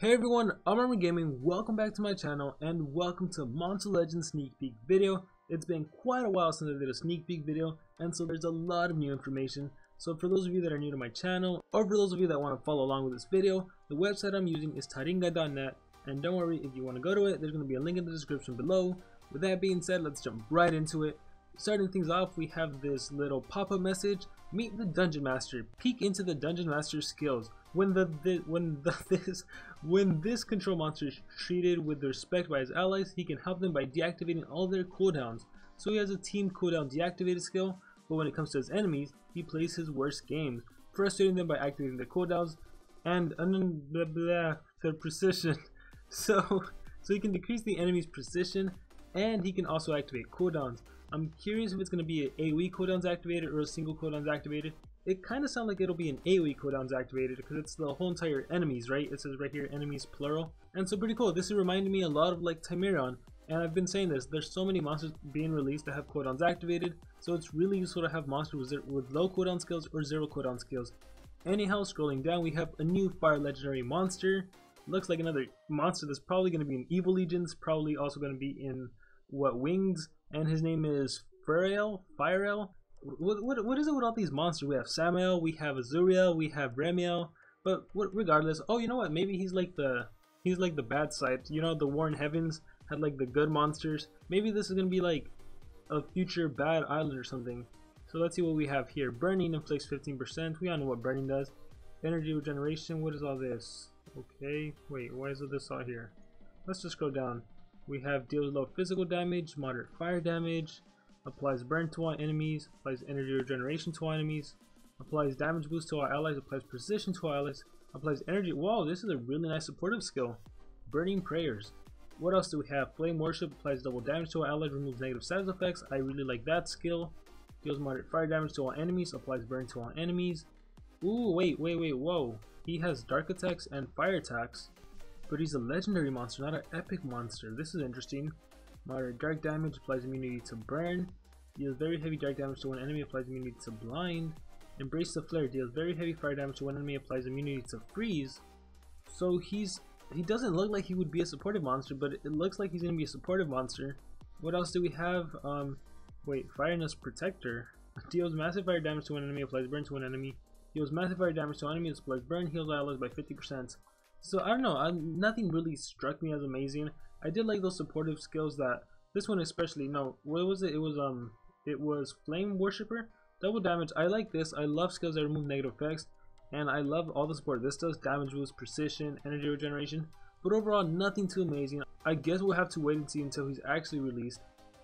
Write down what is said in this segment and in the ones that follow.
Hey everyone, I'm Armor Gaming. Welcome back to my channel and welcome to Monster Legends sneak peek video. It's been quite a while since I did a sneak peek video, and so there's a lot of new information. So for those of you that are new to my channel, or for those of you that want to follow along with this video, the website I'm using is taringa.net, and don't worry, if you want to go to it, there's going to be a link in the description below. With that being said, let's jump right into it. Starting things off, we have this little pop-up message: meet the Dungeon Master. Peek into the Dungeon Master's skills. When this control monster is treated with respect by his allies, he can help them by deactivating all their cooldowns. So he has a team cooldown deactivated skill, but when it comes to his enemies, he plays his worst games, frustrating them by activating their cooldowns and their precision. So he can decrease the enemy's precision, and he can also activate cooldowns. I'm curious if it's going to be an AoE cooldowns activated or a single cooldowns activated. It kind of sounds like it'll be an AoE cooldowns activated because it's the whole entire enemies, right? It says right here enemies plural, and so pretty cool. This is reminding me a lot of like Timerion, and I've been saying this, there's so many monsters being released that have cooldowns activated, so it's really useful to have monsters with low cooldown skills or zero cooldown skills. Anyhow, scrolling down, we have a new fire legendary monster. Looks like another monster that's probably going to be in Evil Legions, probably also going to be in Wings, and his name is Firel. What is it with all these monsters? We have Samael, we have Azuriel, we have Remiel, but regardless, oh, you know what? Maybe he's like the bad side. You know, the Warren Heavens had like the good monsters. Maybe this is gonna be like a future bad island or something. So let's see what we have here. Burning inflicts 15%. We all know what burning does. Energy regeneration. What is all this? Okay, wait, why is this all here? Let's just scroll down. We have deals low physical damage, moderate fire damage, applies burn to all enemies, applies energy regeneration to all enemies, applies damage boost to all allies, applies precision to all allies, applies energy. Whoa, this is a really nice supportive skill. Burning prayers. What else do we have? Flame worship applies double damage to all allies, removes negative status effects. I really like that skill. Deals moderate fire damage to all enemies, applies burn to all enemies. Ooh, wait, whoa. He has dark attacks and fire attacks, but he's a legendary monster, not an epic monster. This is interesting. Moderate dark damage, applies immunity to burn. Deals very heavy dark damage to one enemy, applies immunity to blind. Embrace the flare, deals very heavy fire damage to one enemy, applies immunity to freeze. So he doesn't look like he would be a supportive monster, but it looks like he's gonna be a supportive monster. What else do we have? Wait, Fireness Protector. Deals massive fire damage to one enemy, applies burn to one enemy. Deals massive fire damage to enemies, applies burn, heals allies by 50%. So I don't know, nothing really struck me as amazing. I did like those supportive skills. That this one especially. No, what was it? It was Flame Worshipper. Double damage. I like this. I love skills that remove negative effects, and I love all the support this does. Damage boost, precision, energy regeneration. But overall, nothing too amazing. I guess we'll have to wait and see until he's actually released.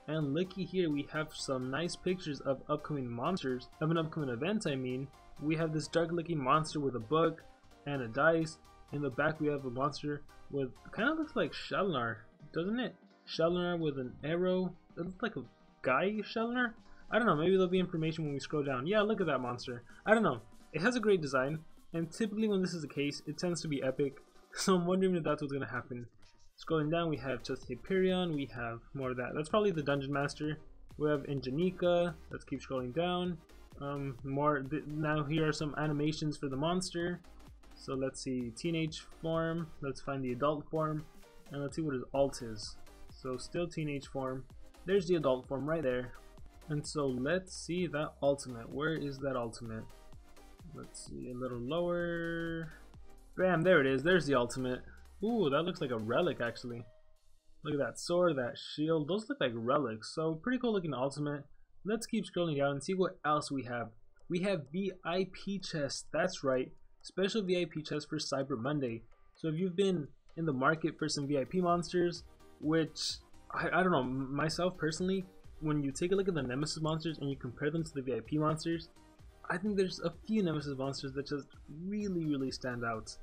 And looky here, we have some nice pictures of upcoming monsters, of an upcoming event. I mean, we have this dark-looking monster with a book and a dice. In the back, we have a monster with kind of looks like Shalinar, doesn't it? Shalinar with an arrow. It looks like a guy Shalinar. I don't know. Maybe there'll be information when we scroll down. Yeah, look at that monster. I don't know. It has a great design, and typically when this is the case, it tends to be epic. So I'm wondering if that's what's gonna happen. Scrolling down, we have just Hyperion. We have more of that. That's probably the Dungeon Master. We have Ingenika. Let's keep scrolling down. Now here are some animations for the monster. So let's see, teenage form, let's find the adult form, and let's see what his alt is. So still teenage form, there's the adult form right there. And so let's see that ultimate. Where is that ultimate? Let's see, a little lower. Bam, there it is, there's the ultimate. Ooh, that looks like a relic actually. Look at that sword, that shield, those look like relics. So pretty cool looking ultimate. Let's keep scrolling down and see what else we have. We have VIP chests, that's right. Special VIP chest for Cyber Monday. So if you've been in the market for some VIP monsters, which I don't know, myself personally, when you take a look at the Nemesis monsters and you compare them to the VIP monsters, I think there's a few Nemesis monsters that just really stand out.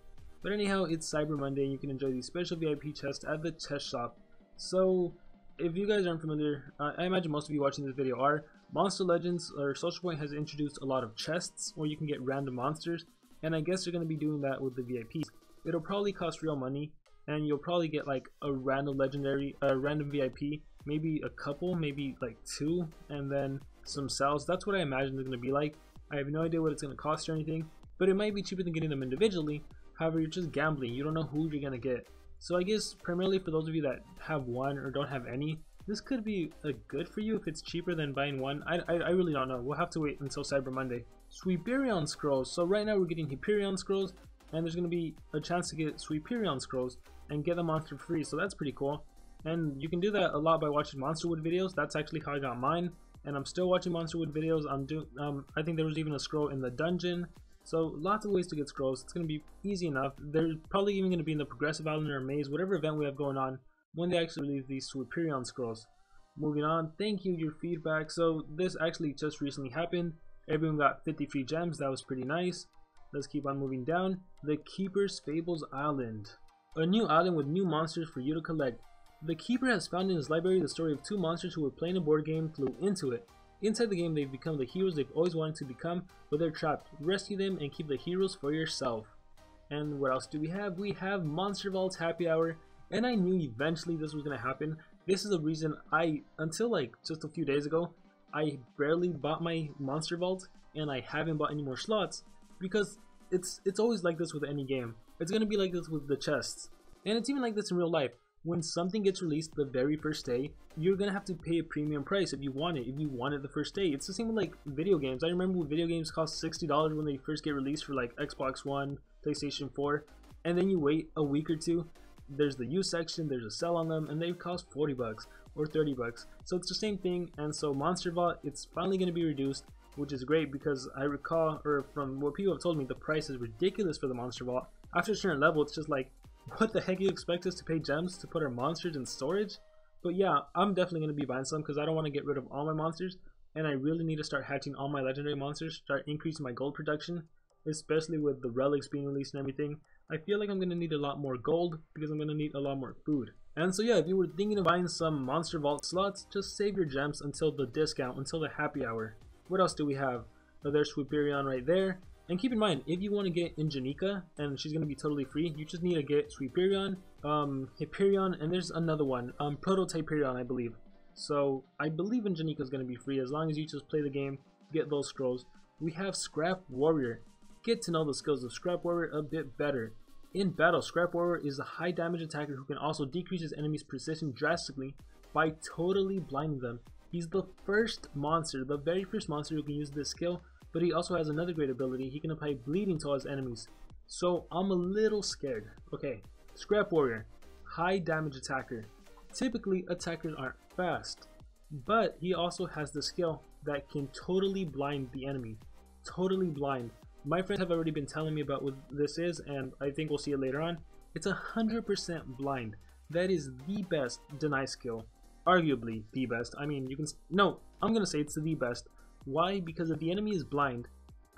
But anyhow, it's Cyber Monday and you can enjoy these special VIP chests at the chest shop. So if you guys aren't familiar, I imagine most of you watching this video are. Monster Legends or Social Point has introduced a lot of chests where you can get random monsters. And I guess they're going to be doing that with the VIPs. It'll probably cost real money, and you'll probably get like a random random VIP, maybe a couple, maybe like two, and then some cells. That's what I imagine they're going to be like. I have no idea what it's going to cost or anything, but it might be cheaper than getting them individually. However, you're just gambling. You don't know who you're gonna get. So I guess primarily for those of you that have one or don't have any, this could be good for you if it's cheaper than buying one. I really don't know. We'll have to wait until Cyber Monday. Sweeperion scrolls. So right now we're getting Hyperion scrolls, and there's gonna be a chance to get Sweeperion scrolls and get them on for free. So that's pretty cool. And you can do that a lot by watching Monsterwood videos. That's actually how I got mine. And I'm still watching Monsterwood videos. I think there was even a scroll in the dungeon. So lots of ways to get scrolls. It's going to be easy enough. They're probably even going to be in the Progressive Island or Maze, whatever event we have going on, when they actually release these Sweeperion scrolls. Moving on, thank you, your feedback. So this actually just recently happened. Everyone got 50 free gems. That was pretty nice. Let's keep on moving down. The Keeper's Fables Island. A new island with new monsters for you to collect. The Keeper has found in his library the story of two monsters who were playing a board game, flew into it. Inside the game, they've become the heroes they've always wanted to become, but they're trapped. Rescue them and keep the heroes for yourself. And what else do we have? We have Monster Vault's Happy Hour, and I knew eventually this was going to happen. This is the reason until like just a few days ago, I barely bought my Monster Vault, and I haven't bought any more slots, because it's always like this with any game. It's going to be like this with the chests, and it's even like this in real life. When something gets released the very first day, you're gonna have to pay a premium price if you want it the first day. It's the same with like video games. I remember when video games cost $60 when they first get released for like Xbox One, PlayStation 4, and then you wait a week or two, there's the used section, there's a sale on them, and they cost 40 bucks or 30 bucks. So it's the same thing, and so Monster Vault, it's finally gonna be reduced, which is great because I recall, or from what people have told me, the price is ridiculous for the Monster Vault. After a certain level, it's just like, what the heck, you expect us to pay gems to put our monsters in storage? But yeah, I'm definitely going to be buying some because I don't want to get rid of all my monsters, and I really need to start hatching all my legendary monsters, start increasing my gold production, especially with the relics being released and everything. I feel like I'm going to need a lot more gold because I'm going to need a lot more food. And so yeah, if you were thinking of buying some Monster Vault slots, just save your gems until the discount, until the happy hour. What else do we have? There's Sweeperion right there. And keep in mind, if you want to get Ingenika, and she's going to be totally free, you just need to get Sweeperion, Hyperion, and there's another one, Prototyperion, I believe. So, I believe Ingenika is going to be free as long as you just play the game, get those scrolls. We have Scrap Warrior. Get to know the skills of Scrap Warrior a bit better. In battle, Scrap Warrior is a high damage attacker who can also decrease his enemy's precision drastically by totally blinding them. He's the first monster, the very first monster who can use this skill. But he also has another great ability. He can apply bleeding to all his enemies. So I'm a little scared. Okay, Scrap Warrior, high damage attacker. Typically attackers aren't fast, but he also has the skill that can totally blind the enemy. Totally blind. My friends have already been telling me about what this is, and I think we'll see it later on. It's 100% blind. That is the best deny skill. Arguably the best. I mean, I'm gonna say it's the best. Why? Because if the enemy is blind,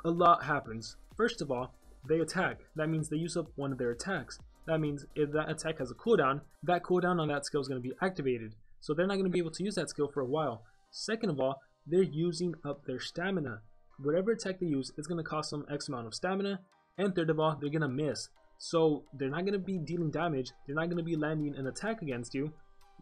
a lot happens. First of all, they attack. That means they use up one of their attacks. That means if that attack has a cooldown, that cooldown on that skill is going to be activated. So they're not going to be able to use that skill for a while. Second of all, they're using up their stamina. Whatever attack they use, it's going to cost them X amount of stamina. And third of all, they're going to miss. So they're not going to be dealing damage. They're not going to be landing an attack against you.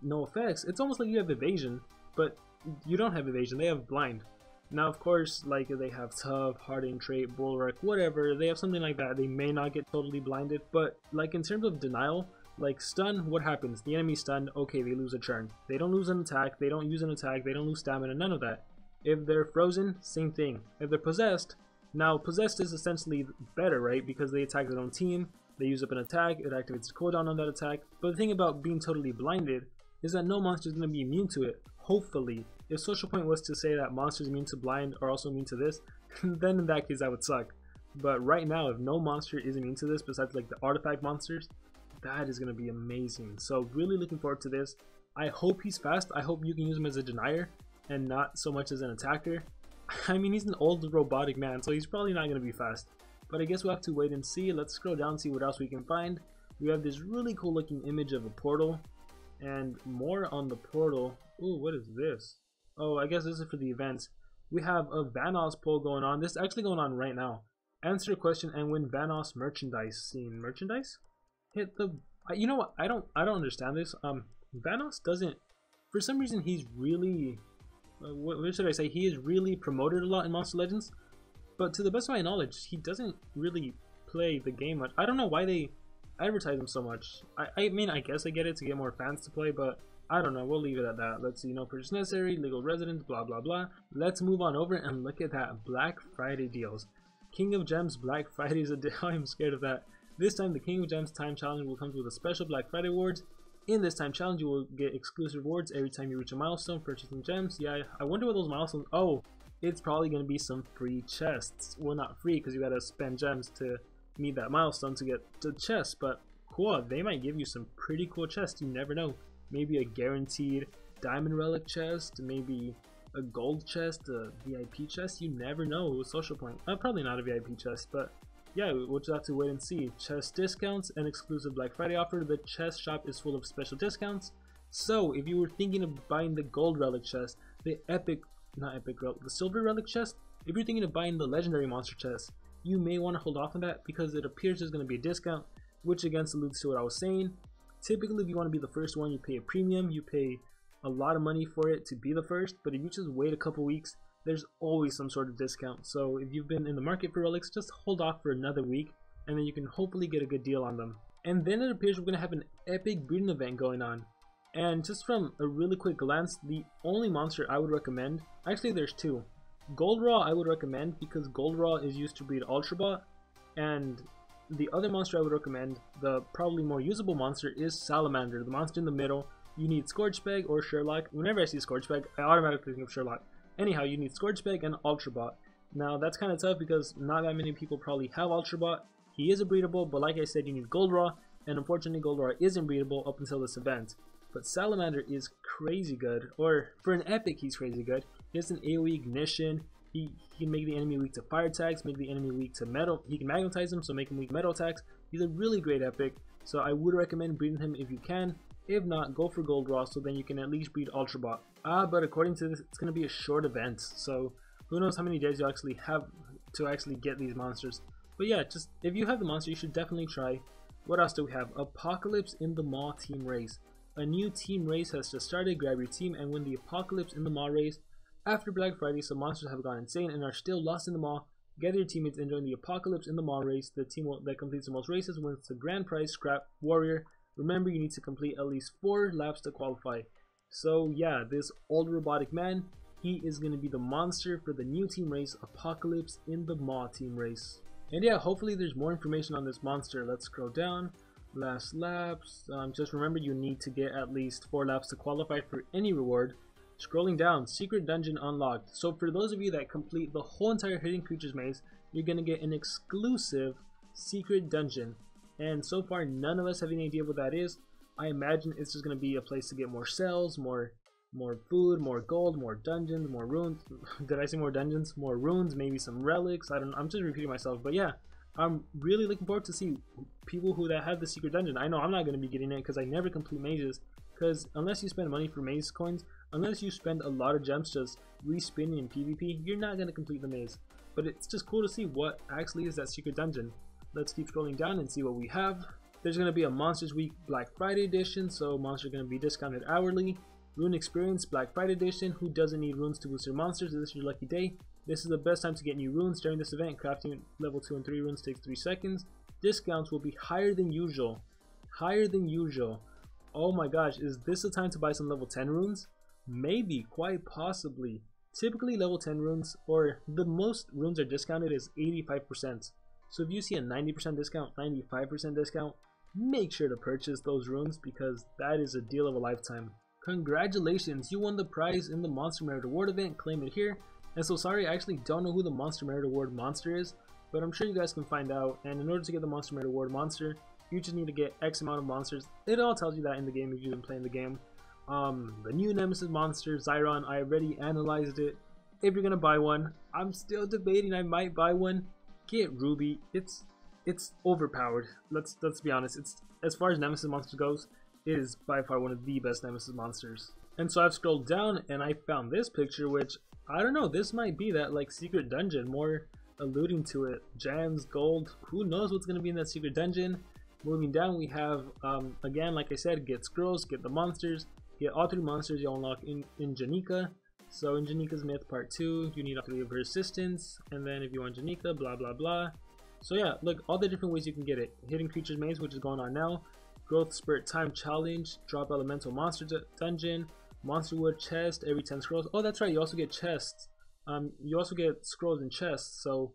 No effects. It's almost like you have evasion, but you don't have evasion. They have blind. Now, of course, like if they have tough, hardened trait, bulwark, whatever, they have something like that, they may not get totally blinded. But like in terms of denial, like stun, what happens? The enemy's stunned, okay, they lose a turn. They don't lose an attack, they don't use an attack, they don't lose stamina, none of that. If they're frozen, same thing. If they're possessed, now possessed is essentially better, right? Because they attack their own team, they use up an attack, it activates the cooldown on that attack. But the thing about being totally blinded is that no monster is going to be immune to it, hopefully. If Social Point was to say that monsters immune to blind are also immune to this, then in that case that would suck. But right now, if no monster is immune to this besides like the artifact monsters, that is going to be amazing. So really looking forward to this. I hope he's fast. I hope you can use him as a denier and not so much as an attacker. I mean, he's an old robotic man, so he's probably not going to be fast. But I guess we'll have to wait and see. Let's scroll down and see what else we can find. We have this really cool looking image of a portal. And more on the portal. Ooh, what is this? Oh, I guess this is for the events. We have a Vanoss poll going on. This is actually going on right now. Answer a question and win Vanoss merchandise. Seen merchandise? Hit the. You know what? I don't understand this. Vanoss doesn't. For some reason, he's really. What should I say? He is really promoted a lot in Monster Legends. But to the best of my knowledge, he doesn't really play the game much. I don't know why they advertise them so much. I mean, I guess I get it to get more fans to play, but I don't know, we'll leave it at that. Let's see, no purchase necessary, legal residence, blah blah blah. Let's move on over and look at that Black Friday deals. King of Gems Black Friday is a deal. I'm scared of that. This time the King of Gems time challenge will come with a special Black Friday rewards. In this time challenge you will get exclusive rewards every time you reach a milestone purchasing gems. Yeah, I wonder what those milestones. Oh, it's probably going to be some free chests. Well, not free because you got to spend gems to meet that milestone to get the chest, but cool, they might give you some pretty cool chests. You never know. Maybe a guaranteed diamond relic chest, maybe a gold chest, a VIP chest. You never know. Social point. Probably not a VIP chest, but yeah, we'll just have to wait and see. Chest discounts and exclusive Black Friday offer. The chest shop is full of special discounts. So if you were thinking of buying the gold relic chest, the the silver relic chest, if you're thinking of buying the legendary monster chest, you may want to hold off on that because it appears there's going to be a discount, which again alludes to what I was saying. Typically, if you want to be the first one, you pay a premium, you pay a lot of money for it to be the first, but if you just wait a couple weeks, there's always some sort of discount. So if you've been in the market for relics, just hold off for another week, and then you can hopefully get a good deal on them. And then it appears we're going to have an epic breeding event going on. And just from a really quick glance, the only monster I would recommend, actually there's two. Gold Raw I would recommend because Gold Raw is used to breed Ultra Bot, and the other monster I would recommend, the probably more usable monster, is Salamander, the monster in the middle. You need Scorchbag or Sherlock. Whenever I see Scorchbag, I automatically think of Sherlock. Anyhow, you need Scorchbag and Ultra Bot. Now that's kind of tough because not that many people probably have Ultra Bot. He is a breedable, but like I said, you need Gold Raw, and unfortunately Gold Raw isn't breedable up until this event. But Salamander is crazy good, or for an epic he's crazy good. He has an AoE ignition, he can make the enemy weak to fire attacks, make the enemy weak to metal, he can magnetize them, so make him weak to metal attacks. He's a really great epic, so I would recommend breeding him if you can. If not, go for Gold Raw so then you can at least breed Ultra Bot. But according to this, it's going to be a short event, so who knows how many days you actually have to actually get these monsters. But yeah, just if you have the monster, you should definitely try. What else do we have? Apocalypse in the Maw team race. A new team race has just started. Grab your team and win the Apocalypse in the Maw race. After Black Friday, some monsters have gone insane and are still lost in the Maw. Gather your teammates and join the Apocalypse in the Maw race. The team that completes the most races wins the grand prize, Scrap Warrior. Remember, you need to complete at least 4 laps to qualify. So yeah, this old robotic man, he is going to be the monster for the new team race, Apocalypse in the Maw team race. And yeah, hopefully there's more information on this monster. Let's scroll down. Last laps. Just remember you need to get at least 4 laps to qualify for any reward. Scrolling down, secret dungeon unlocked. So for those of you that complete the whole entire hidden creatures maze, you're going to get an exclusive secret dungeon. And so far none of us have any idea what that is. I imagine it's just going to be a place to get more cells, more food, more gold, more dungeons, more runes. Did I say more dungeons? More runes, maybe some relics. I don't know. I'm just repeating myself, but yeah. I'm really looking forward to see people who have the secret dungeon. I know I'm not going to be getting it because I never complete mazes. Because unless you spend money for maze coins, unless you spend a lot of gems just respinning in PvP, you're not going to complete the maze. But it's just cool to see what actually is that secret dungeon. Let's keep scrolling down and see what we have. There's going to be a Monsters Week Black Friday edition, so monsters are going to be discounted hourly. Rune Experience Black Friday edition. Who doesn't need runes to boost their monsters? This is your lucky day. This is the best time to get new runes during this event. Crafting level 2 and 3 runes takes 3 seconds. Discounts will be higher than usual. Higher than usual. Oh my gosh, is this the time to buy some level 10 runes? Maybe, quite possibly. Typically level 10 runes, or the most runes are discounted is 85%. So if you see a 90% discount, 95% discount, make sure to purchase those runes because that is a deal of a lifetime. Congratulations, you won the prize in the Monster Merit Award event. Claim it here. And so sorry, I actually don't know who the Monster Merit Award monster is, but I'm sure you guys can find out. And in order to get the Monster Merit Award monster, you just need to get X amount of monsters. It all tells you that in the game if you've been playing the game. The new Nemesis monster, Zyron, I already analyzed it. If you're gonna buy one, I'm still debating. I might buy one. Get Ruby. It's overpowered. Let's be honest. It's, as far as Nemesis monster goes, it is by far one of the best Nemesis monsters. And so I've scrolled down and I found this picture, which I don't know, this might be that like secret dungeon, more alluding to it. Gems, gold, who knows what's going to be in that secret dungeon. Moving down we have, again like I said, get scrolls, get the monsters, get all 3 monsters you'll unlock in Janika. So in Janika's Myth Part 2, you need all 3 of her assistants, and then if you want Janika, blah blah blah. So yeah, look, all the different ways you can get it. Hidden creatures maze, which is going on now. Growth spurt time challenge. Drop elemental monster dungeon. Monster wood chest every 10 scrolls. Oh, that's right, you also get chests. You also get scrolls and chests. So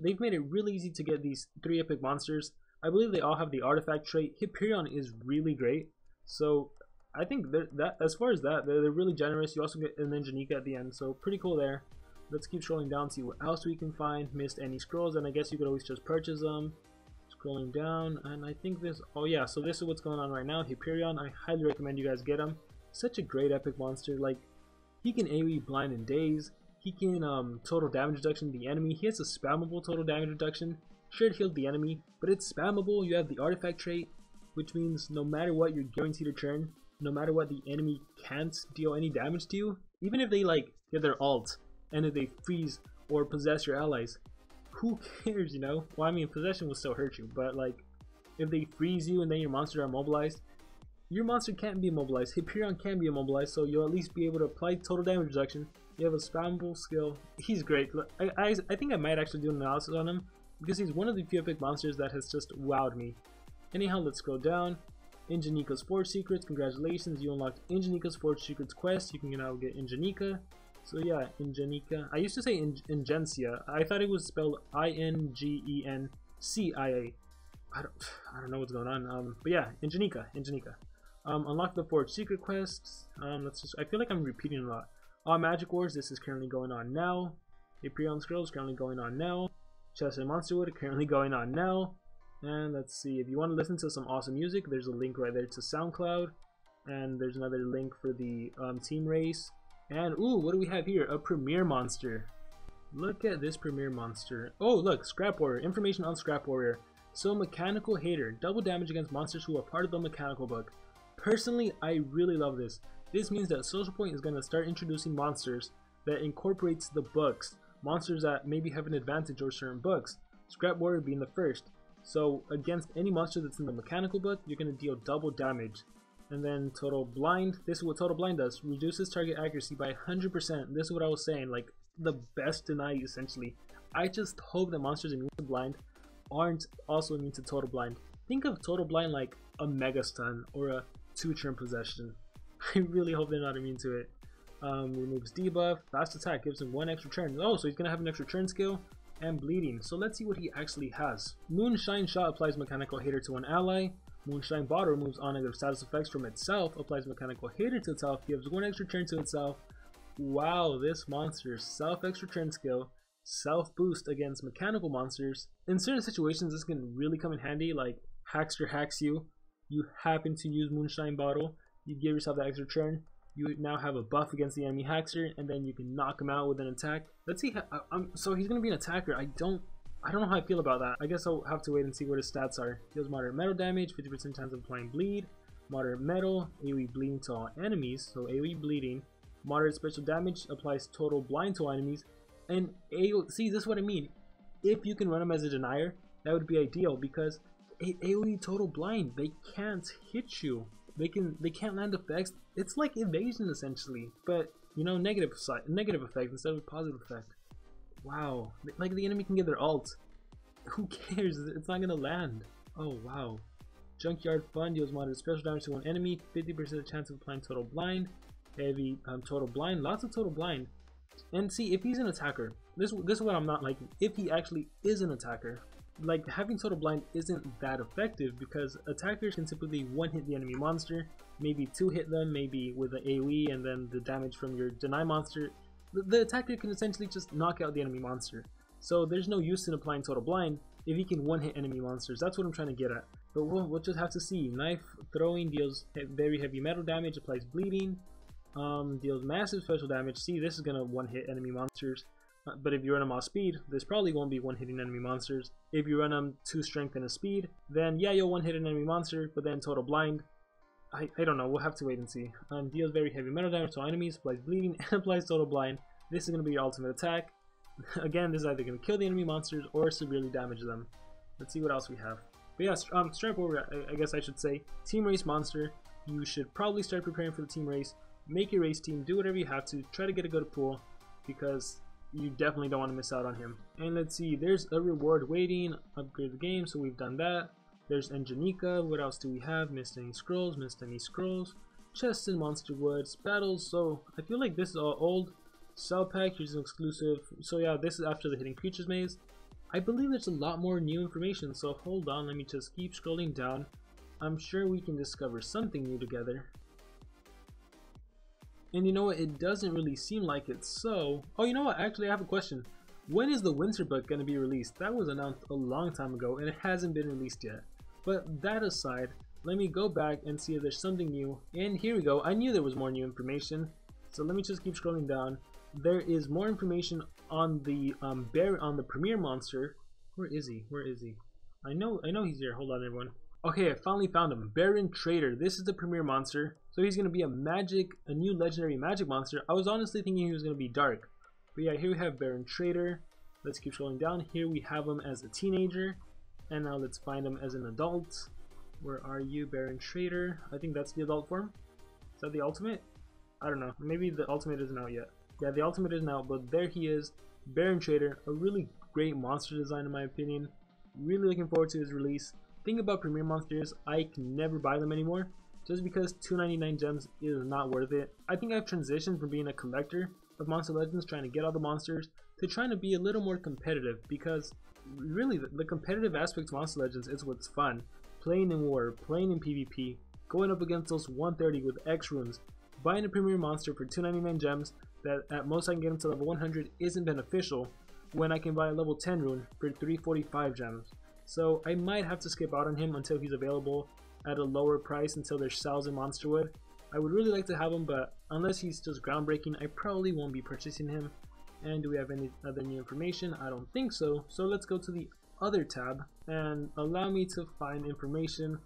they've made it really easy to get these 3 epic monsters. I believe they all have the artifact trait. Hyperion is really great. So I think that as far as that, they're really generous. You also get an Ingenika at the end, so pretty cool there. Let's keep scrolling down, see what else we can find. Missed any scrolls, and I guess you could always just purchase them. Scrolling down, and I think this, oh yeah, so this is what's going on right now. Hyperion, I highly recommend you guys get him. Such a great epic monster. Like, he can AoE blind in days. He can total damage reduction to the enemy. He has a spammable total damage reduction. Sure, it healed the enemy, but it's spammable. You have the artifact trait, which means no matter what, you're guaranteed a turn. No matter what, the enemy can't deal any damage to you. Even if they like get their ult, and if they freeze or possess your allies, who cares, you know? Well, I mean, possession will still hurt you, but like, if they freeze you and then your monster are immobilized, your monster can't be immobilized. Hyperion can be immobilized, so you'll at least be able to apply total damage reduction. You have a spammable skill. He's great. I think I might actually do an analysis on him, because he's one of the few epic monsters that has just wowed me. Anyhow, let's scroll down. Ingenika's Forge Secrets, congratulations, you unlocked Ingenika's Forge Secrets quest. You can now get Ingenika. So yeah, Ingenika. I used to say Ingencia. I thought it was spelled Ingencia. I don't know what's going on. But yeah, Ingenika. Unlock the Forge Secret quests. I feel like I'm repeating a lot. Magic Wars, this is currently going on now. Hyperion Scrolls currently going on now. Chest and Monsterwood currently going on now. And let's see, if you want to listen to some awesome music, there's a link right there to SoundCloud. And there's another link for the team race. And ooh, what do we have here? A Premier Monster. Look at this Premier Monster. Oh, look, Scrap Warrior. Information on Scrap Warrior. So, Mechanical Hater. Double damage against monsters who are part of the Mechanical book. Personally, I really love this. This means that Social Point is going to start introducing monsters that incorporates the books. Monsters that maybe have an advantage over certain books. Scrap Warrior being the first. So, against any monster that's in the Mechanical book, you're going to deal double damage. And then Total Blind. This is what Total Blind does. Reduces target accuracy by 100%. This is what I was saying. Like, the best deny, essentially. I just hope that monsters immune to blind aren't also immune to Total Blind. Think of Total Blind like a Mega Stun or a 2-turn possession. I really hope they're not immune to it. Removes debuff. Fast attack gives him 1 extra turn. Oh, so he's gonna have an extra turn skill. And bleeding. So let's see what he actually has. Moonshine Shot applies Mechanical Hater to an ally. Moonshine Bottle removes all negative status effects from itself. Applies Mechanical Hater to itself. Gives 1 extra turn to itself. Wow, this monster's self extra turn skill. Self boost against mechanical monsters. In certain situations, this can really come in handy. Like Hackster hacks you. You happen to use Moonshine Bottle. You give yourself that extra turn. You now have a buff against the enemy Hackster, and then you can knock him out with an attack. Let's see. So he's gonna be an attacker. I don't know how I feel about that. I guess I'll have to wait and see what his stats are. Deals moderate metal damage, 50% chance of applying bleed. Moderate metal, AoE bleeding to all enemies. So AoE bleeding. Moderate special damage, applies total blind to all enemies. And AoE. See, this is what I mean. If you can run him as a denier, that would be ideal because AoE total blind. They can't hit you. They can't land effects. It's like evasion essentially, but you know, negative effect instead of a positive effect. Wow, like the enemy can get their ult. Who cares? It's not gonna land. Oh wow. Junkyard Fund deals moderate special damage to one enemy. 50% chance of applying total blind. Heavy total blind. Lots of total blind. And see, if he's an attacker, this is what I'm not liking. If he actually is an attacker, like having total blind isn't that effective because attackers can typically 1-hit the enemy monster, maybe 2-hit them, maybe with the AoE and then the damage from your deny monster. The attacker can essentially just knock out the enemy monster. So there's no use in applying total blind if he can 1-hit enemy monsters. That's what I'm trying to get at. But we'll just have to see. Knife throwing deals very heavy metal damage, applies bleeding, deals massive special damage. See, this is gonna 1-hit enemy monsters. But if you run them off speed, this probably won't be 1-hitting enemy monsters. If you run them 2 strength and a speed, then yeah, you'll 1-hit an enemy monster, but then total blind. I don't know, we'll have to wait and see. Deals very heavy metal damage to enemies, applies bleeding, and applies total blind. This is going to be your ultimate attack. Again, this is either going to kill the enemy monsters or severely damage them. Let's see what else we have. But yeah, Stripe Warrior, I guess I should say. Team race monster. You should probably start preparing for the team race. Make your race team, do whatever you have to. Try to get a good pool, because you definitely don't want to miss out on him. And let's see, there's a reward waiting, upgrade the game, so we've done that. There's Enginica, what else do we have? Missed any scrolls, chests and monster woods, battles, so I feel like this is all old. Cell pack, here's an exclusive, so yeah, this is after the hidden creatures maze. I believe there's a lot more new information, so hold on, let me just keep scrolling down. I'm sure we can discover something new together. And you know what, it doesn't really seem like it, so... Oh, you know what, actually I have a question. When is the Winter book going to be released? That was announced a long time ago and it hasn't been released yet. But that aside, let me go back and see if there's something new. And here we go, I knew there was more new information. So let me just keep scrolling down. There is more information on the on the premier monster. Where is he? Where is he? I know he's here. Hold on, everyone. Okay, I finally found him. Baron Trader. This is the premier monster. So he's gonna be a new legendary magic monster. I was honestly thinking he was gonna be dark. But yeah, here we have Baron Trader. Let's keep scrolling down. Here we have him as a teenager. And now let's find him as an adult. Where are you, Baron Trader? I think that's the adult form. Is that the ultimate? I don't know. Maybe the ultimate isn't out yet. Yeah, the ultimate isn't out, but there he is. Baron Trader. A really great monster design in my opinion. Really looking forward to his release. Thing about premier monsters, I can never buy them anymore. Just because 299 gems is not worth it. I think I've transitioned from being a collector of Monster Legends, trying to get all the monsters, to trying to be a little more competitive, because really the competitive aspect of Monster Legends is what's fun. Playing in war, playing in PvP, going up against those 130 with X runes, buying a premier monster for 299 gems that at most I can get him to level 100 isn't beneficial, when I can buy a level 10 rune for 345 gems. So I might have to skip out on him until he's available at a lower price, until there's sales in Monsterwood. I would really like to have him, but unless he's just groundbreaking, I probably won't be purchasing him. And do we have any other new information? I don't think so. So let's go to the other tab and allow me to find information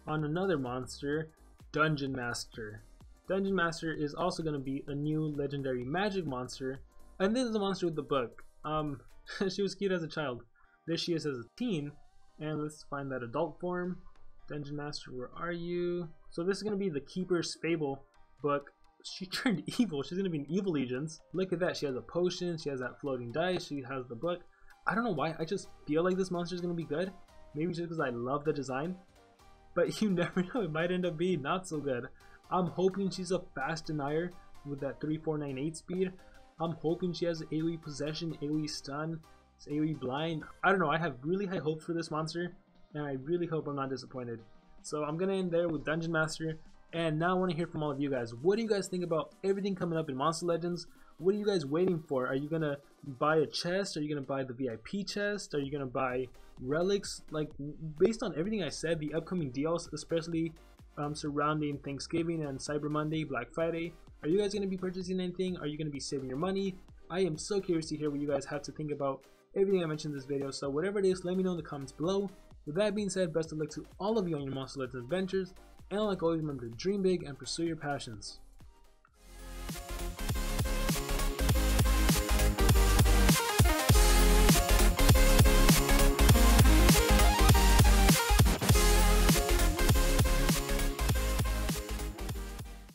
on another monster, Dungeon Master. Dungeon Master is also going to be a new legendary magic monster, and this is a monster with the book. She was cute as a child. There she is as a teen, and let's find that adult form. Dungeon Master, where are you? So this is going to be the Keeper's Fable book. She turned evil. She's going to be an evil agent. Look at that. She has a potion. She has that floating dice. She has the book. I don't know why. I just feel like this monster is going to be good. Maybe just because I love the design. But you never know. It might end up being not so good. I'm hoping she's a fast denier with that 3498 speed. I'm hoping she has AoE possession, AoE stun, AoE blind. I don't know. I have really high hopes for this monster, and I really hope I'm not disappointed. So I'm going to end there with Dungeon Master. And now I want to hear from all of you guys. What do you guys think about everything coming up in Monster Legends? What are you guys waiting for? Are you going to buy a chest? Are you going to buy the VIP chest? Are you going to buy relics? Like, based on everything I said, the upcoming deals, especially surrounding Thanksgiving and Cyber Monday, Black Friday, are you guys going to be purchasing anything? Are you going to be saving your money? I am so curious to hear what you guys have to think about everything I mentioned in this video. So whatever it is, let me know in the comments below. With that being said, best of luck to all of you on your Monster Legends adventures. And like always, remember to dream big and pursue your passions.